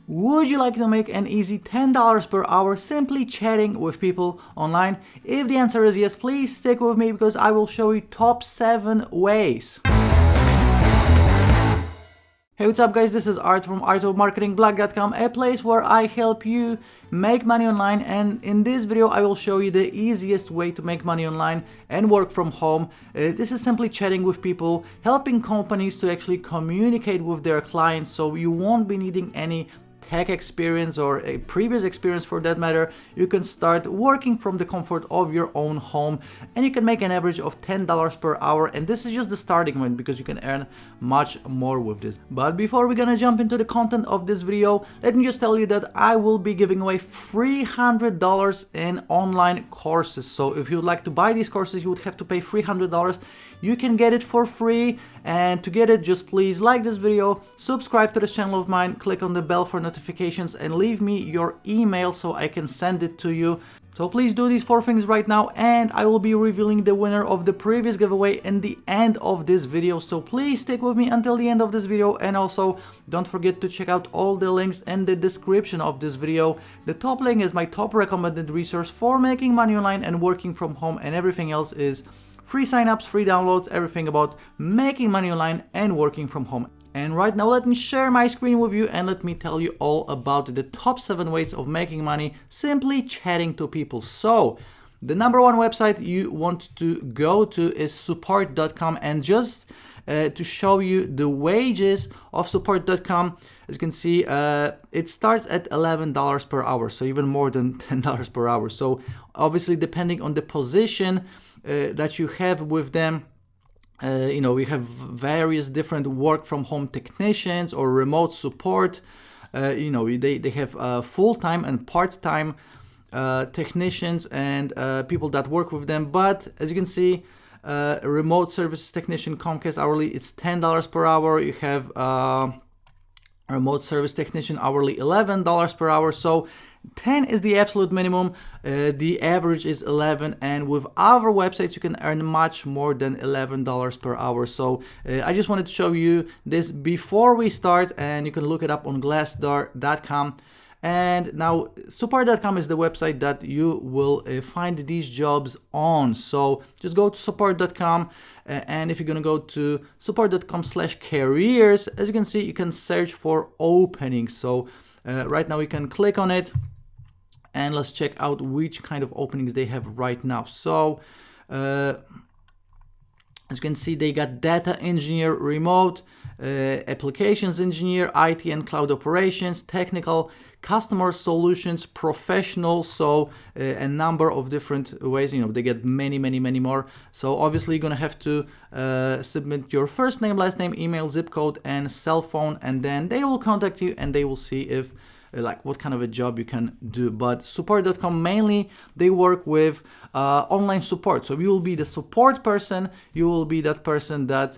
Would you like to make an easy $10 per hour simply chatting with people online? If the answer is yes, please stick with me because I will show you top 7 ways. Hey, what's up guys, this is Art from artofmarketingblog.com, a place where I help you make money online, and in this video I will show you the easiest way to make money online and work from home. This is simply chatting with people, helping companies to actually communicate with their clients, so you won't be needing any tech experience or a previous experience for that matter. You can start working from the comfort of your own home and you can make an average of $10 per hour, and this is just the starting point because you can earn much more with this. But before we're gonna jump into the content of this video, let me just tell you that I will be giving away $300 in online courses. So if you'd like to buy these courses, you would have to pay $300. You can get it for free, and to get it, just please like this video, subscribe to this channel of mine, click on the bell for notifications, and leave me your email so I can send it to you. So please do these 4 things right now, and I will be revealing the winner of the previous giveaway in the end of this video. So please stick with me until the end of this video, and also don't forget to check out all the links in the description of this video. The top link is my top recommended resource for making money online and working from home, and everything else is free signups, free downloads, everything about making money online and working from home. And right now, let me share my screen with you and let me tell you all about the top 7 ways of making money simply chatting to people. So, the number 1 website you want to go to is Support.com, and just to show you the wages of Support.com, as you can see, it starts at $11 per hour, so even more than $10 per hour. So obviously, depending on the position that you have with them, we have various different work from home technicians or remote support. They have full-time and part-time technicians and people that work with them. But as you can see, remote services technician, Comcast hourly, it's $10 per hour. You have remote service technician hourly, $11 per hour. So 10 is the absolute minimum, the average is 11, and with other websites you can earn much more than $11 per hour. So I just wanted to show you this before we start, and you can look it up on glassdoor.com. And now Support.com is the website that you will find these jobs on. So just go to Support.com, and if you're gonna go to Support.com/careers, as you can see, you can search for openings. So right now we can click on it, and let's check out which kind of openings they have right now. So as you can see, they got data engineer remote, applications engineer, IT and cloud operations, technical, customer solutions professional. So a number of different ways. They get many more. So obviously you're gonna have to submit your first name, last name, email, zip code, and cell phone, and then they will contact you and they will see if what kind of a job you can do. But Support.com, mainly they work with online support. So you will be the support person, you will be that person that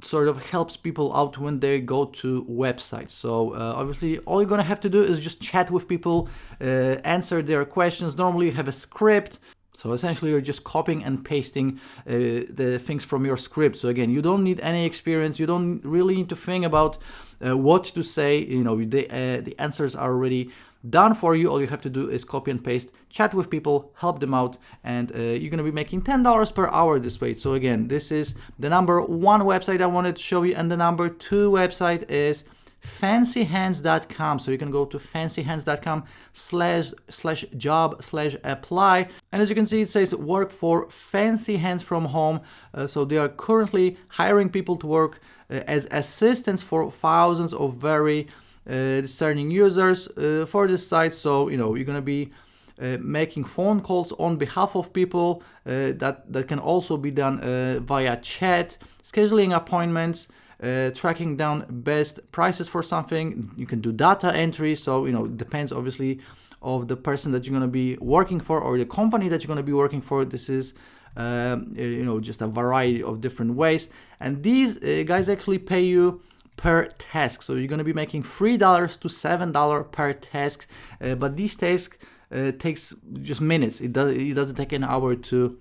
sort of helps people out when they go to websites. So obviously all you're gonna have to do is just chat with people, answer their questions. Normally you have a script. So essentially you're just copying and pasting the things from your script. So again, you don't need any experience. You don't really need to think about what to say. The answers are already done for you. All you have to do is copy and paste, chat with people, help them out, and you're gonna be making $10 per hour this way. So again, this is the number 1 website I wanted to show you, and the number 2 website is fancyhands.com. So you can go to fancyhands.com/job/apply, and as you can see, it says work for Fancy Hands from home. So they are currently hiring people to work as assistants for thousands of very discerning users for this site. So you're gonna be making phone calls on behalf of people that can also be done via chat, scheduling appointments, tracking down best prices for something. You can do data entry. So it depends obviously of the person that you're going to be working for or the company that you're going to be working for. This is just a variety of different ways, and these guys actually pay you per task. So you're going to be making $3 to $7 per task, but these tasks takes just minutes. It doesn't take an hour to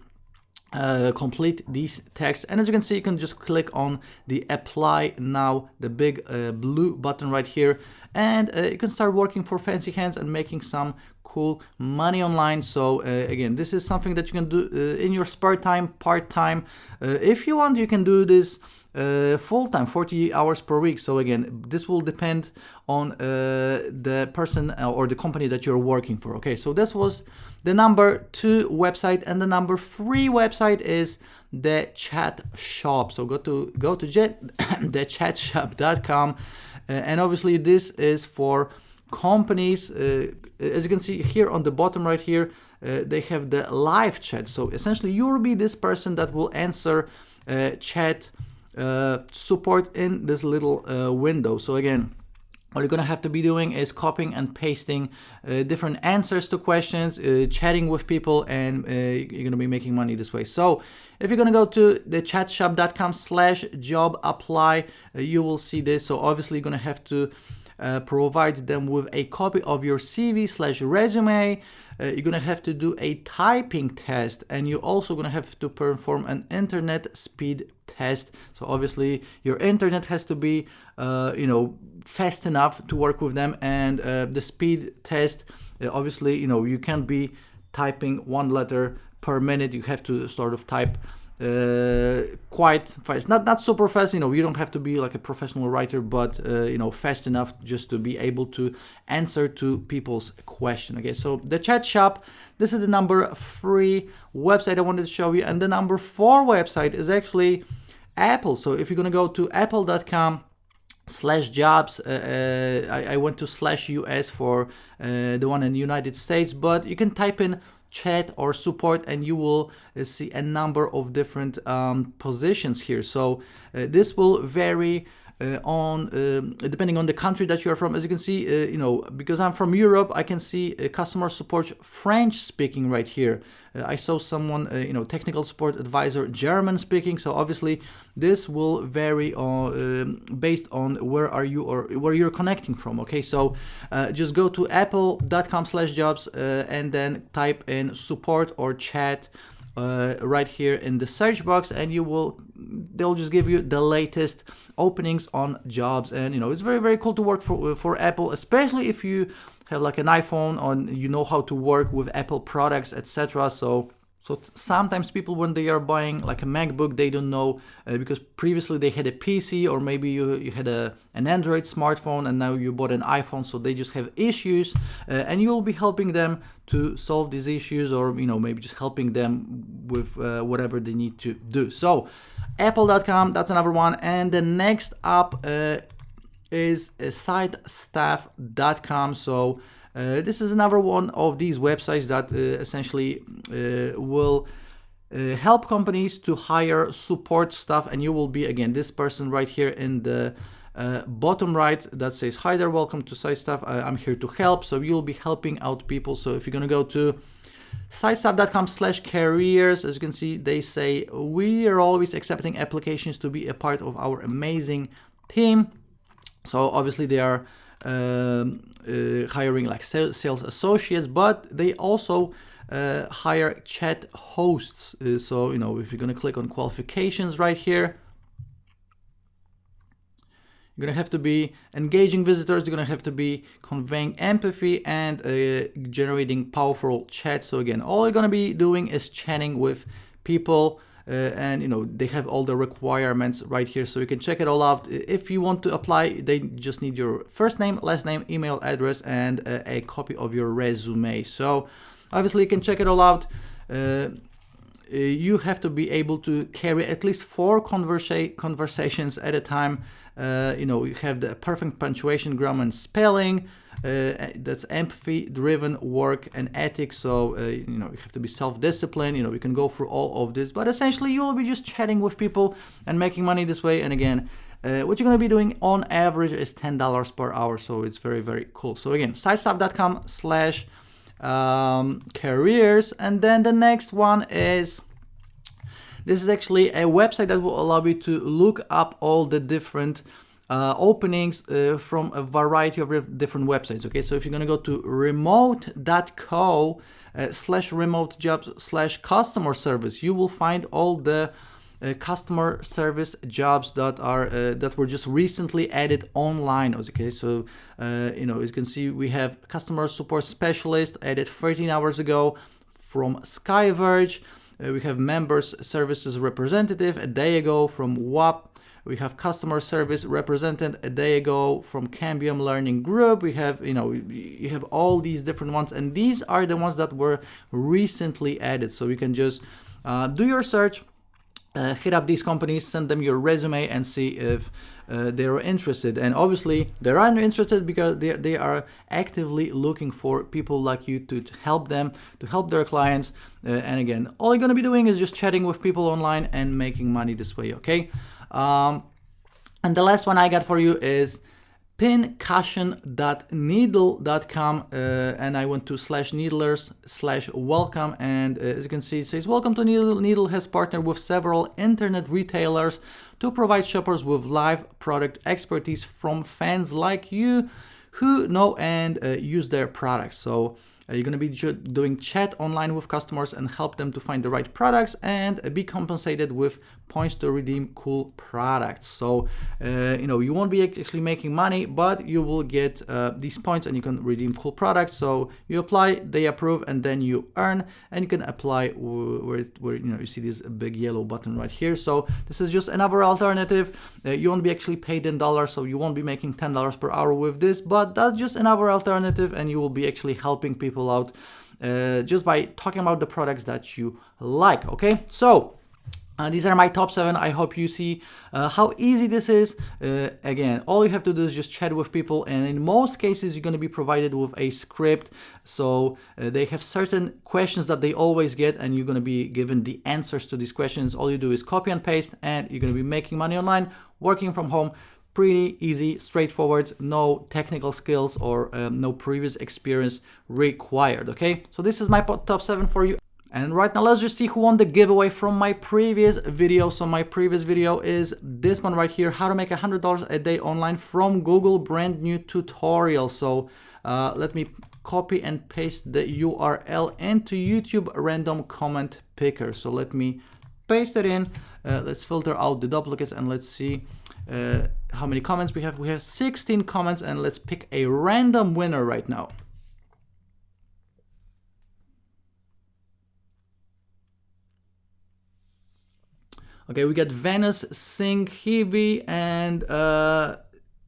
complete these texts. And as you can see, you can just click on the apply now, the big blue button right here, and you can start working for fancy hands and making some cool money online. So again, this is something that you can do in your spare time, part-time. If you want, you can do this full-time, 40 hours per week. So again, this will depend on the person or the company that you're working for. Okay, so this was the number 2 website, and the number 3 website is the chat shop. So go to thechatshop.com, and obviously this is for companies. As you can see here on the bottom right here, they have the live chat. So essentially you will be this person that will answer chat support in this little window. So again, all you're gonna have to be doing is copying and pasting different answers to questions, chatting with people, and you're gonna be making money this way. So if you're gonna go to the chatshop.com/job apply, you will see this. So obviously you're gonna have to provide them with a copy of your CV/resume. You're gonna have to do a typing test, and you're also gonna have to perform an internet speed test. So obviously your internet has to be fast enough to work with them, and the speed test, obviously you can't be typing 1 letter per minute. You have to sort of type quite fast, not super fast. You don't have to be like a professional writer, but fast enough just to be able to answer to people's question. Okay, so the chat shop, this is the number 3 website I wanted to show you, and the number 4 website is actually Apple. So if you're gonna go to apple.com/jobs, I went to /US for the one in the United States, but you can type in chat or support and you will see a number of different positions here. So this will vary depending on the country that you're from. As you can see, because I'm from Europe, I can see customer support French speaking right here. I saw someone, technical support advisor German speaking. So obviously this will vary based on where are you or where you're connecting from. Okay, so just go to apple.com/jobs and then type in support or chat right here in the search box, and they'll just give you the latest openings on jobs. And it's very, very cool to work for Apple, especially if you have like an iPhone or you know how to work with Apple products, etc. So sometimes people, when they are buying like a MacBook, they don't know because previously they had a PC, or maybe you had an Android smartphone and now you bought an iPhone, so they just have issues, and you'll be helping them to solve these issues, or maybe just helping them with whatever they need to do. So apple.com, that's another one, and the next up is sitestaff.com. So this is another one of these websites that essentially will help companies to hire support staff, and you will be, again, this person right here in the bottom right that says, "Hi there, welcome to SiteStaff. I'm here to help." So you'll be helping out people. So if you're gonna go to sitestaff.com/careers, as you can see, they say, "We are always accepting applications to be a part of our amazing team." So obviously they are hiring like sales associates, but they also hire chat hosts. So if you're gonna click on qualifications right here, you're gonna have to be engaging visitors, you're gonna have to be conveying empathy and generating powerful chat. So again, all you're gonna be doing is chatting with people, and they have all the requirements right here, so you can check it all out. If you want to apply, they just need your first name, last name, email address, and a copy of your resume. So obviously you can check it all out. You have to be able to carry at least 4 conversations at a time. You have the perfect punctuation, grammar, and spelling. That's empathy-driven work and ethics. So you have to be self-disciplined. We can go through all of this, but essentially you will be just chatting with people and making money this way. And again, what you're going to be doing on average is $10 per hour. So it's very, very cool. So again, sitestaff.com/careers, and then the next one is. This is actually a website that will allow you to look up all the different openings from a variety of different websites. Okay, so if you're gonna go to remote.co/remote jobs/customer service, you will find all the customer service jobs that are that were just recently added online. Okay, so you know, as you can see, we have customer support specialist added 13 hours ago from Skyverge. We have members services representative a day ago from WAP. We have customer service representative a day ago from Cambium Learning Group. We have, you have all these different ones, and these are the ones that were recently added. So you can just do your search, hit up these companies, send them your resume, and see if they're interested. And obviously they are interested because they are actively looking for people like you to help them, to help their clients. And again, all you're going to be doing is just chatting with people online and making money this way. Okay. And the last one I got for you is pincushion.needle.com, and I went to /needlers/welcome, and as you can see, it says, welcome to Needle. Needle has partnered with several internet retailers to provide shoppers with live product expertise from fans like you who know and use their products. So you're going to be doing chat online with customers and help them to find the right products and be compensated with points to redeem cool products. So, you won't be actually making money, but you will get these points and you can redeem cool products. So you apply, they approve, and then you earn, and you can apply where you see this big yellow button right here. So this is just another alternative. You won't be actually paid in dollars, so you won't be making $10 per hour with this, but that's just another alternative, and you will be actually helping people out just by talking about the products that you like. Okay, so these are my top 7. I hope you see how easy this is. Again, all you have to do is just chat with people, and in most cases you're going to be provided with a script. So they have certain questions that they always get, and you're going to be given the answers to these questions. All you do is copy and paste, and you're going to be making money online, working from home. Pretty easy, straightforward, no technical skills or no previous experience required. Okay, so this is my top 7 for you. And right now, let's just see who won the giveaway from my previous video. So my previous video is this one right here, how to make $100 a day online from Google, brand new tutorial. So let me copy and paste the URL into YouTube random comment picker. So let me paste it in. Let's filter out the duplicates, and let's see how many comments we have. We have 16 comments, and let's pick a random winner right now. Okay, we got Venus Singh Hibi, and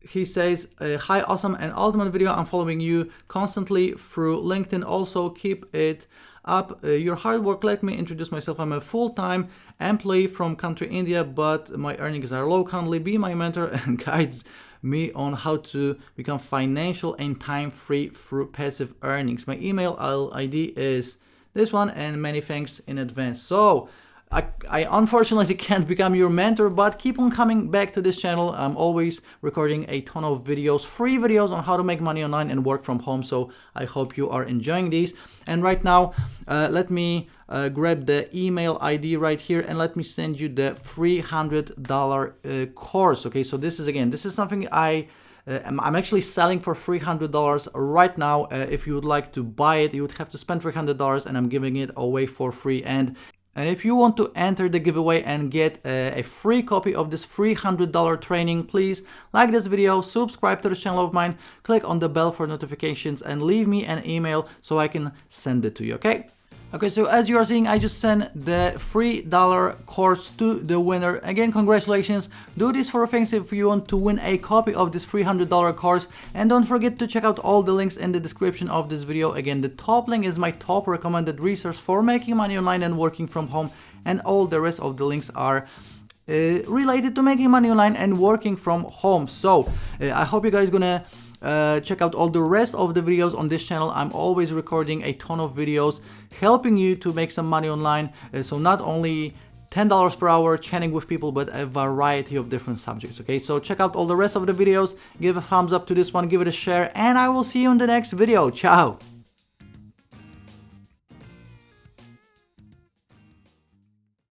he says, hi, awesome and ultimate video. I'm following you constantly through LinkedIn. Also, keep it up. Your hard work. Let me introduce myself. I'm a full-time employee from country India, but my earnings are low. Kindly be my mentor and guide me on how to become financial and time-free through passive earnings. My email ID is this one, and many thanks in advance. So I unfortunately can't become your mentor, but keep on coming back to this channel. I'm always recording a ton of videos, free videos on how to make money online and work from home. So I hope you are enjoying these. And right now, let me grab the email ID right here, and let me send you the $300 course. Okay, so this is something I'm actually selling for $300 right now. If you would like to buy it, you would have to spend $300, and I'm giving it away for free. And if you want to enter the giveaway and get a free copy of this $300 training, please like this video, subscribe to the channel of mine, click on the bell for notifications, and leave me an email so I can send it to you, okay? Okay, so as you are seeing, I just sent the $3 course to the winner. Again, congratulations. Do these 4 things if you want to win a copy of this $300 course. And don't forget to check out all the links in the description of this video. Again, the top link is my top recommended resource for making money online and working from home. And all the rest of the links are related to making money online and working from home. So I hope you guys gonna check out all the rest of the videos on this channel. I'm always recording a ton of videos helping you to make some money online. So not only $10 per hour chatting with people, but a variety of different subjects. Okay, so check out all the rest of the videos, give a thumbs up to this one, give it a share, and I will see you in the next video. Ciao.